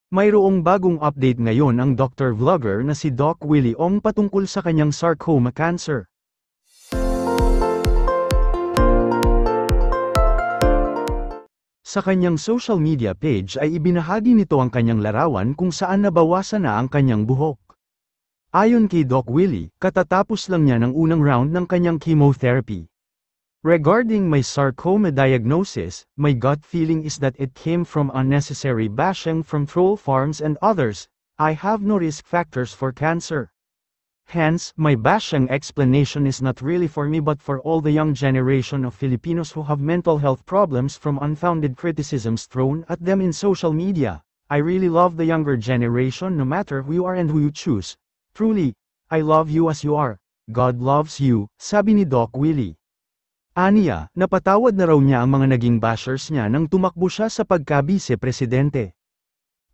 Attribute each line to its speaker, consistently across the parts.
Speaker 1: Mayroong bagong update ngayon ang Dr. Vlogger na si Doc Willie Ong patungkol sa kanyang sarcoma cancer. Sa kanyang social media page ay ibinahagi nito ang kanyang larawan kung saan nabawasan na ang kanyang buhok. Ayon kay Doc Willie, katatapos lang niya ng unang round ng kanyang chemotherapy. Regarding my sarcoma diagnosis, my gut feeling is that it came from unnecessary bashing from troll farms and others. I have no risk factors for cancer. Hence, my bashing explanation is not really for me but for all the young generation of Filipinos who have mental health problems from unfounded criticisms thrown at them in social media. I really love the younger generation no matter who you are and who you choose. Truly, I love you as you are. God loves you, sabi ni Doc Willie. Aniya, napatawad na raw niya ang mga naging bashers niya nang tumakbo siya sa pagka-bise-presidente.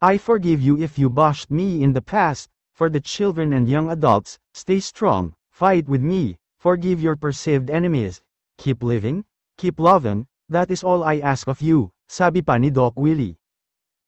Speaker 1: I forgive you if you bashed me in the past. For the children and young adults, stay strong, fight with me, forgive your perceived enemies, keep living, keep loving, that is all I ask of you, sabi pa ni Doc Willie.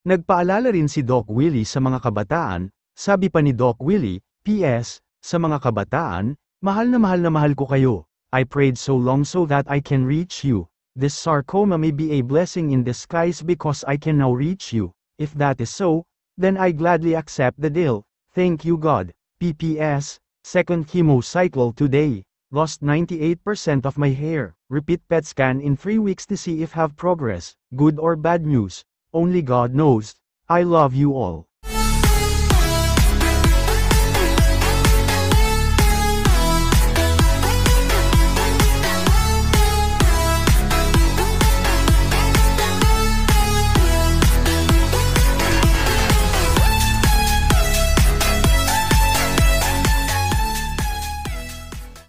Speaker 1: Nagpaalala rin si Doc Willie sa mga kabataan, sabi pa ni Doc Willie, P.S. Sa mga kabataan, mahal na mahal ko kayo. I prayed so long so that I can reach you. This sarcoma may be a blessing in disguise because I can now reach you. If that is so, then I gladly accept the deal. Thank you God. PPS, second chemo cycle today. Lost 98% of my hair. Repeat PET scan in 3 weeks to see if have progress. Good or bad news. Only God knows. I love you all.